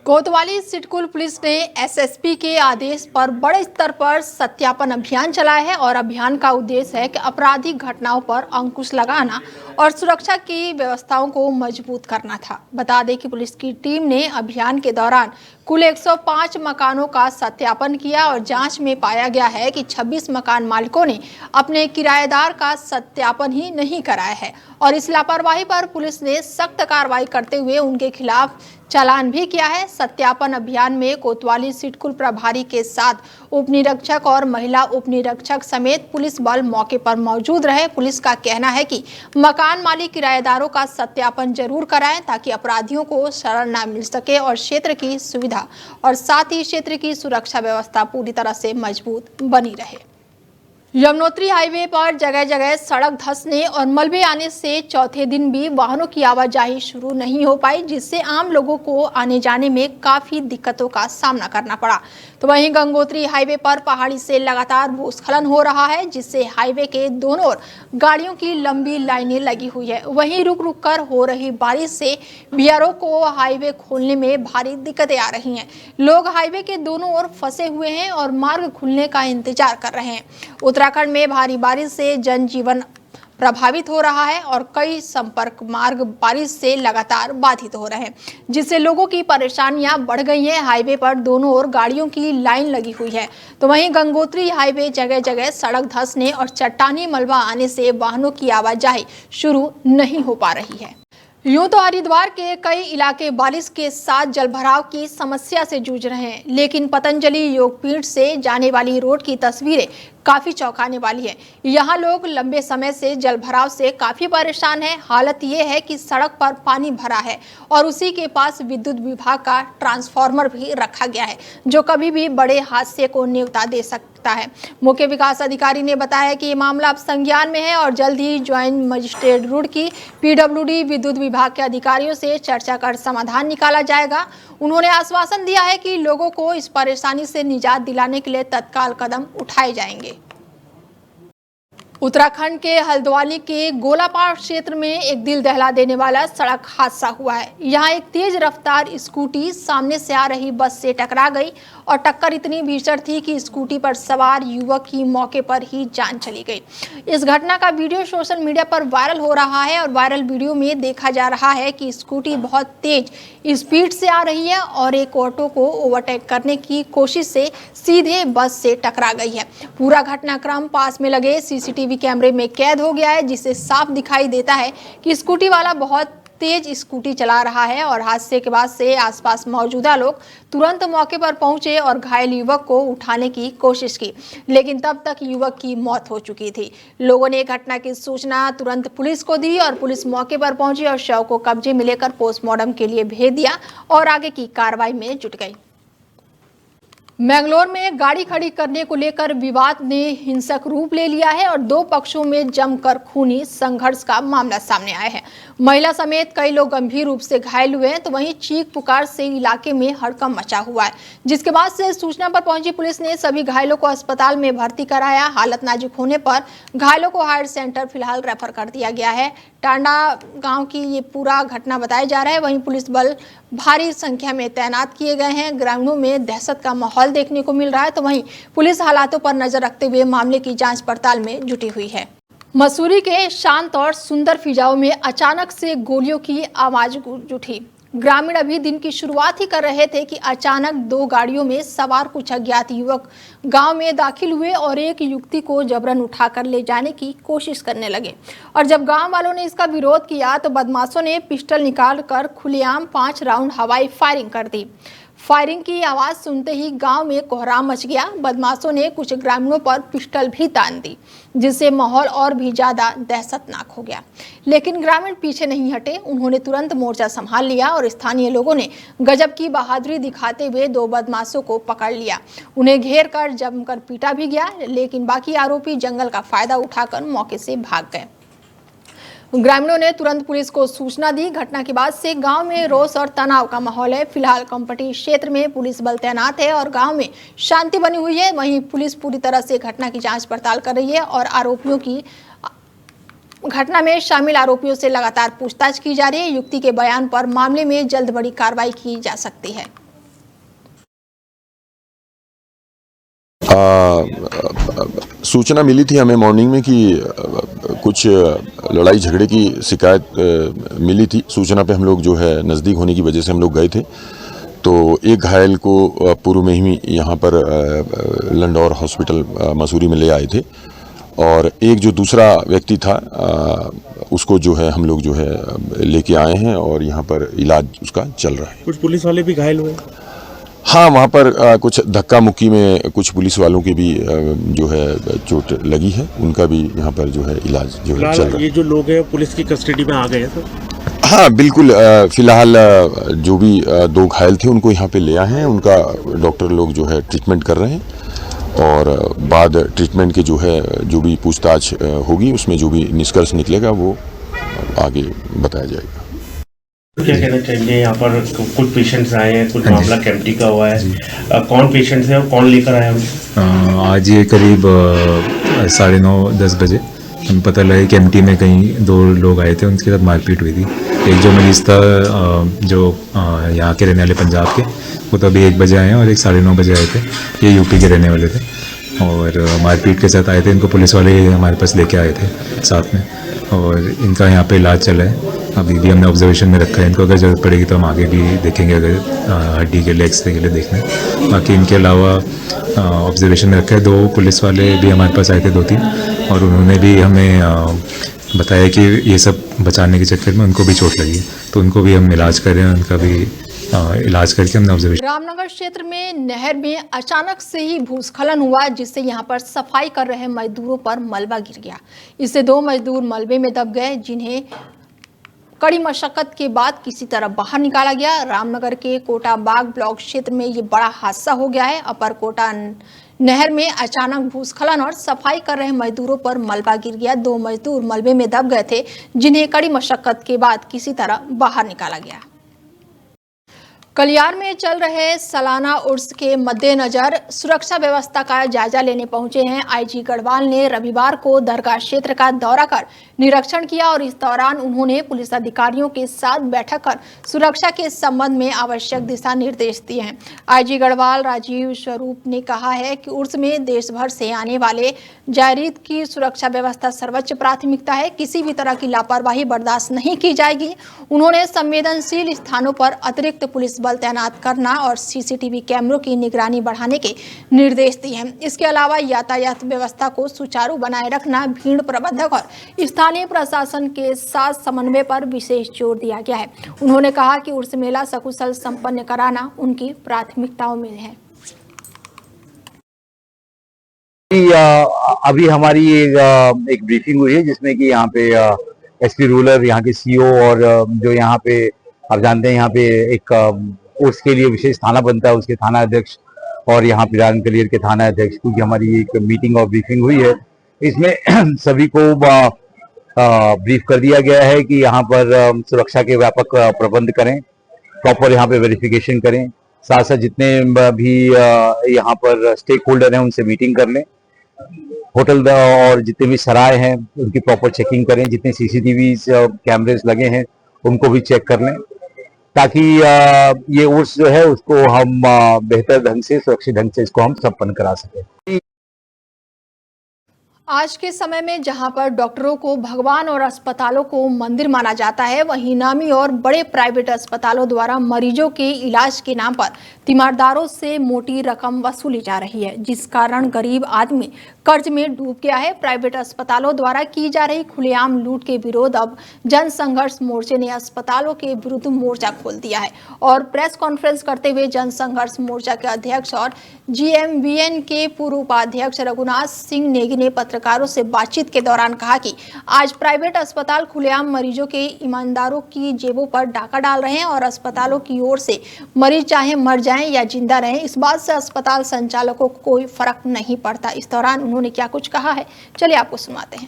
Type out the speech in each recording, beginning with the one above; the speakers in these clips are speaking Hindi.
कोतवाली सिडकुल पुलिस ने एसएसपी के आदेश पर बड़े स्तर पर सत्यापन अभियान चलाया है और अभियान का उद्देश्य है कि आपराधिक घटनाओं पर अंकुश लगाना और सुरक्षा की व्यवस्थाओं को मजबूत करना था। बता दें कि पुलिस की टीम ने अभियान के दौरान कुल 105 मकानों का सत्यापन किया और जांच में पाया गया है कि 26 मकान मालिकों ने अपने किराएदार का सत्यापन ही नहीं कराया है और इस लापरवाही पर पुलिस ने सख्त कार्रवाई करते हुए उनके खिलाफ चालान भी किया है। सत्यापन अभियान में कोतवाली सिडकुल प्रभारी के साथ उप निरीक्षक और महिला उप निरीक्षक समेत पुलिस बल मौके पर मौजूद रहे। पुलिस का कहना है कि मकान मालिक किराएदारों का सत्यापन जरूर कराएं ताकि अपराधियों को शरण न मिल सके और क्षेत्र की सुविधा और साथ ही क्षेत्र की सुरक्षा व्यवस्था पूरी तरह से मजबूत बनी रहे। यमुनोत्री हाईवे पर जगह जगह सड़क धंसने और मलबे आने से चौथे दिन भी वाहनों की आवाजाही शुरू नहीं हो पाई, जिससे आम लोगों को आने जाने में काफी दिक्कतों का सामना करना पड़ा। तो वहीं गंगोत्री हाईवे पर पहाड़ी से लगातार भूस्खलन हो रहा है, जिससे हाईवे के दोनों ओर गाड़ियों की लंबी लाइनें लगी हुई है। वहीं रुक रुक कर हो रही बारिश से बीआरओ को हाईवे खोलने में भारी दिक्कतें आ रही हैं। लोग हाईवे के दोनों ओर फंसे हुए हैं और मार्ग खुलने का इंतजार कर रहे हैं। उत्तराखंड में भारी बारिश से जनजीवन प्रभावित हो रहा है और कई संपर्क मार्ग बारिश से लगातार बाधित हो रहे हैं, जिससे लोगों की परेशानियां बढ़ गई हैं। हाईवे पर दोनों ओर गाड़ियों की लाइन लगी हुई है। तो वहीं गंगोत्री हाईवे जगह जगह सड़क धंसने और चट्टानी मलबा आने से वाहनों की आवाजाही शुरू नहीं हो पा रही है। यूं तो हरिद्वार के कई इलाके बारिश के साथ जलभराव की समस्या से जूझ रहे हैं, लेकिन पतंजलि योगपीठ से जाने वाली रोड की तस्वीरें काफी चौंकाने वाली है। यहाँ लोग लंबे समय से जलभराव से काफी परेशान हैं। हालत ये है कि सड़क पर पानी भरा है और उसी के पास विद्युत विभाग का ट्रांसफार्मर भी रखा गया है, जो कभी भी बड़े हादसे को न्योता दे सकता है। मुख्य विकास अधिकारी ने बताया कि ये मामला अब संज्ञान में है और जल्द ही ज्वाइंट मजिस्ट्रेट रुड़की पीडब्ल्यूडी विद्युत विभाग के अधिकारियों से चर्चा कर समाधान निकाला जाएगा। उन्होंने आश्वासन दिया है कि लोगों को इस परेशानी से निजात दिलाने के लिए तत्काल कदम उठाए जाएंगे। उत्तराखंड के हल्द्वानी के गोलापाड़ क्षेत्र में एक दिल दहला देने वाला सड़क हादसा हुआ है। यहाँ एक तेज रफ्तार स्कूटी सामने से आ रही बस से टकरा गई और टक्कर इतनी भीषण थी कि स्कूटी पर सवार युवक की मौके पर ही जान चली गई। इस घटना का वीडियो सोशल मीडिया पर वायरल हो रहा है और वायरल वीडियो में देखा जा रहा है कि स्कूटी बहुत तेज स्पीड से आ रही है और एक ऑटो को ओवरटेक करने की कोशिश से सीधे बस से टकरा गई है। पूरा घटनाक्रम पास में लगे सीसीटीवी कैमरे में कैद हो गया है, जिससे साफ दिखाई देता है कि स्कूटी वाला बहुत तेज स्कूटी चला रहा है और हादसे के बाद से आसपास मौजूदा लोग तुरंत मौके पर पहुंचे और घायल युवक को उठाने की कोशिश की, लेकिन तब तक युवक की मौत हो चुकी थी। लोगों ने घटना की सूचना तुरंत पुलिस को दी और पुलिस मौके पर पहुंची और शव को कब्जे में लेकर पोस्टमार्टम के लिए भेज दिया और आगे की कार्रवाई में जुट गई। मैंगलोर में गाड़ी खड़ी करने को लेकर विवाद ने हिंसक रूप ले लिया है और दो पक्षों में जमकर खूनी संघर्ष का मामला सामने आया है। महिला समेत कई लोग गंभीर रूप से घायल हुए हैं। तो वहीं चीख पुकार से इलाके में हड़कंप मचा हुआ है, जिसके बाद से सूचना पर पहुंची पुलिस ने सभी घायलों को अस्पताल में भर्ती कराया। हालत नाजुक होने पर घायलों को हायर सेंटर फिलहाल रेफर कर दिया गया है। टांडा गांव की ये पूरा घटना बताया जा रहा है। वहीं पुलिस बल भारी संख्या में तैनात किए गए हैं। ग्रामीणों में दहशत का माहौल देखने को मिल रहा है। तो वहीं पुलिस हालातों पर नजर रखते हुए मामले की जांच पड़ताल में जुटी हुई है। मसूरी के शांत और सुंदर फिजाओं में अचानक से गोलियों की आवाज गूंज उठी। ग्रामीण अभी दिन की शुरुआत ही कर रहे थे कि अचानक दो गाड़ियों में सवार कुछ अज्ञात युवक गांव में दाखिल हुए और एक युवती को जबरन उठाकर ले जाने की कोशिश करने लगे। और जब गांव वालों ने इसका विरोध किया तो बदमाशों ने पिस्टल निकालकर खुलेआम 5 राउंड हवाई फायरिंग कर दी। फायरिंग की आवाज सुनते ही गांव में कोहराम मच गया। बदमाशों ने कुछ ग्रामीणों पर पिस्टल भी तान दी, जिससे माहौल और भी ज्यादा दहशतनाक हो गया। लेकिन ग्रामीण पीछे नहीं हटे। उन्होंने तुरंत मोर्चा संभाल लिया और स्थानीय लोगों ने गजब की बहादुरी दिखाते हुए दो बदमाशों को पकड़ लिया। उन्हें घेर कर जमकर पीटा भी गया, लेकिन बाकी आरोपी जंगल का फायदा उठाकर मौके से भाग गए। ग्रामीणों ने तुरंत पुलिस को सूचना दी। घटना के बाद से गांव में रोष और तनाव का माहौल है। फिलहाल कंपटी क्षेत्र में पुलिस बल तैनात है और गांव में शांति बनी हुई है। वहीं पुलिस पूरी तरह से घटना की जांच पड़ताल कर रही है और आरोपियों की घटना में शामिल आरोपियों से लगातार पूछताछ की जा रही है। युवती के बयान पर मामले में जल्द बड़ी कार्रवाई की जा सकती है। सूचना मिली थी हमें मॉर्निंग में कि कुछ लड़ाई झगड़े की शिकायत मिली थी। सूचना पे हम लोग जो है नज़दीक होने की वजह से हम लोग गए थे। तो एक घायल को पूर्व में ही यहाँ पर लंडौर हॉस्पिटल मसूरी में ले आए थे और एक जो दूसरा व्यक्ति था उसको जो है हम लोग जो है लेके आए हैं और यहाँ पर इलाज उसका चल रहा है। कुछ पुलिस वाले भी घायल हुए? हाँ, वहाँ पर कुछ धक्का मुक्की में कुछ पुलिस वालों की भी जो है चोट लगी है, उनका भी यहाँ पर जो है इलाज जो है चल रहा है। ये जो लोग हैं पुलिस की कस्टडी में आ गए हैं सर? हाँ बिल्कुल, फिलहाल जो भी दो घायल थे उनको यहाँ पे ले आए हैं, उनका डॉक्टर लोग जो है ट्रीटमेंट कर रहे हैं और बाद ट्रीटमेंट के जो है जो भी पूछताछ होगी उसमें जो भी निष्कर्ष निकलेगा वो आगे बताया जाएगा। क्या कहना चाहेंगे? यहाँ पर कुछ पेशेंट्स आए हैं, कुछ मामला कैंपटी का हुआ है, कौन पेशेंट्स है और कौन लेकर आया है? आज ये करीब 9:30-10 बजे हमें पता लगा कि एमटी में कहीं दो लोग आए थे, उनके साथ मारपीट हुई थी। एक जो मरीज़ था जो यहाँ के रहने वाले पंजाब के, वो तो अभी 1 बजे आए हैं और एक 9:30 बजे आए थे। ये यूपी के रहने वाले थे और मारपीट के साथ आए थे। इनको पुलिस वाले हमारे पास लेके आए थे साथ में और इनका यहाँ पे इलाज चला है। अभी भी हमने ऑब्जर्वेशन में रखा है इनको, अगर ज़रूरत पड़ेगी तो हम आगे भी देखेंगे, अगर हड्डी के लिए एक्सरे के लिए देखना है। बाकी इनके अलावा ऑब्जर्वेशन में रखा है। 2 पुलिस वाले भी हमारे पास आए थे, 2-3, और उन्होंने भी हमें बताया कि ये सब बचाने के चक्कर में उनको भी चोट लगी है, तो उनको भी हम इलाज कर रहे हैं। उनका भी इलाज करके हमने ऑब्जर्वेशन। रामनगर क्षेत्र में नहर में अचानक से ही भूस्खलन हुआ, जिससे यहां पर सफाई कर रहे मजदूरों पर मलबा गिर गया। इससे 2 मजदूर मलबे में दब गए, जिन्हें कड़ी मशक्कत के बाद किसी तरह बाहर निकाला गया। रामनगर के कोटा बाग ब्लॉक क्षेत्र में ये बड़ा हादसा हो गया है। अपर कोटा नहर में अचानक भूस्खलन और सफाई कर रहे मजदूरों पर मलबा गिर गया। 2 मजदूर मलबे में दब गए थे, जिन्हें कड़ी मशक्कत के बाद किसी तरह बाहर निकाला गया। कलियार में चल रहे सालाना उर्स के मद्देनजर सुरक्षा व्यवस्था का जायजा लेने पहुंचे हैं आईजी गढ़वाल ने रविवार को दरगाह क्षेत्र का दौरा कर निरीक्षण किया और इस दौरान उन्होंने पुलिस अधिकारियों के साथ बैठक कर सुरक्षा के संबंध में आवश्यक दिशा निर्देश दिए हैं। आईजी गढ़वाल राजीव स्वरूप ने कहा है कि उर्स में देश भर से आने वाले जायरीद की सुरक्षा व्यवस्था सर्वोच्च प्राथमिकता है। किसी भी तरह की लापरवाही बर्दाश्त नहीं की जाएगी। उन्होंने संवेदनशील स्थानों पर अतिरिक्त पुलिस बल तैनात करना और सीसीटीवी कैमरों की निगरानी बढ़ाने के निर्देश दिए हैं। इसके अलावा यातायात व्यवस्था को सुचारू बनाए रखना, भीड़ प्रबंधक और स्थानीय प्रशासन के साथ समन्वय पर विशेष जोर दिया गया है। उन्होंने कहा कि उर्स मेला सकुशल संपन्न कराना उनकी प्राथमिकताओं में है। अभी हमारी एक ब्रीफिंग हुई है जिसमें कि यहाँ पे एसपी रूरल, यहाँ के सीओ और जो यहाँ पे आप जानते हैं यहाँ पे एक उसके लिए विशेष थाना बनता है, उसके थाना अध्यक्ष और यहाँ पिरान कलियर के थाना अध्यक्ष, क्योंकि हमारी एक मीटिंग और ब्रीफिंग हुई है। इसमें सभी को ब्रीफ कर दिया गया है कि यहाँ पर सुरक्षा के व्यापक प्रबंध करें, प्रॉपर यहाँ पे वेरिफिकेशन करें, साथ साथ जितने भी यहाँ पर स्टेक होल्डर हैं उनसे मीटिंग कर लें, होटल और जितने भी सराय हैं उनकी प्रॉपर चेकिंग करें, जितने सीसीटीवी कैमरेज लगे हैं उनको भी चेक कर लें, ताकि ये उर्स जो है उसको हम बेहतर ढंग से, सुरक्षित ढंग से इसको हम संपन्न करा सकें। आज के समय में जहां पर डॉक्टरों को भगवान और अस्पतालों को मंदिर माना जाता है, वहीं नामी और बड़े प्राइवेट अस्पतालों द्वारा मरीजों के इलाज के नाम पर तीमारदारों से मोटी रकम वसूली जा रही है, जिस कारण गरीब आदमी कर्ज में डूब गया है। प्राइवेट अस्पतालों द्वारा की जा रही खुलेआम लूट के विरोध अब जन संघर्ष मोर्चे ने अस्पतालों के विरुद्ध मोर्चा खोल दिया है और प्रेस कॉन्फ्रेंस करते हुए जन संघर्ष मोर्चा के अध्यक्ष और GMBN के पूर्व उपाध्यक्ष रघुनाथ सिंह नेगी ने पत्रकारों से बातचीत के दौरान कहा कि आज प्राइवेट अस्पताल खुलेआम मरीजों के ईमानदारों की जेबों पर डाका डाल रहे हैं और अस्पतालों की ओर से मरीज चाहे मर जाएं या जिंदा रहें, इस बात से अस्पताल संचालकों को कोई फर्क नहीं पड़ता। इस दौरान उन्होंने क्या कुछ कहा है, चलिए आपको सुनाते हैं।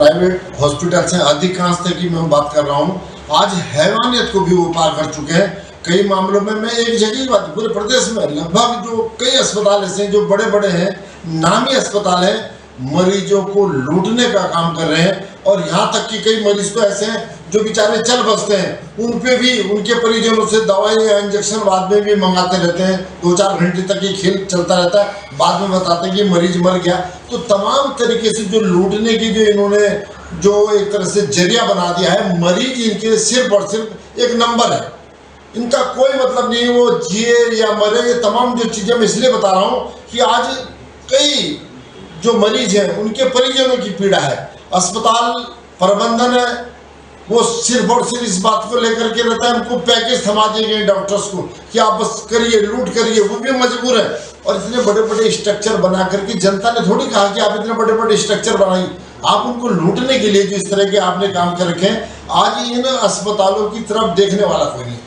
प्राइवेट हॉस्पिटल से अधिकांश की मैं बात कर रहा हूँ, आज हैवानियत को भी वो पार कर चुके हैं। कई मामलों में मैं एक जगह की बात, पूरे प्रदेश में लगभग जो कई अस्पताल ऐसे हैं जो बड़े बड़े हैं, नामी अस्पताल हैं, मरीजों को लूटने का काम कर रहे हैं। और यहाँ तक कि कई मरीज तो ऐसे हैं जो बेचारे चल बसते हैं उन पे भी उनके परिजनों से दवाई या इंजेक्शन बाद में भी मंगाते रहते हैं। 2-4 घंटे तक ये खेल चलता रहता है, बाद में बताते हैं कि मरीज मर गया। तो तमाम तरीके से जो लूटने की जो इन्होंने जो एक तरह से जरिया बना दिया है, मरीज इनके सिर्फ और सिर्फ एक नंबर है, इनका कोई मतलब नहीं वो जिए या मरे। ये तमाम जो चीज़ें मैं इसलिए बता रहा हूँ कि आज कई जो मरीज हैं उनके परिजनों की पीड़ा है। अस्पताल प्रबंधन है वो सिर्फ और सिर्फ इस बात को लेकर के रहता है, उनको पैकेज थमा दिए गए डॉक्टर्स को कि आप बस करिए, लूट करिए, वो भी मजबूर है। और इतने बड़े बड़े स्ट्रक्चर बना करके जनता ने थोड़ी कहा कि आप इतने बड़े बड़े स्ट्रक्चर बनाइए, आप उनको लूटने के लिए जो इस तरह के आपने काम कर रखे हैं, आज इन अस्पतालों की तरफ देखने वाला कोई नहीं।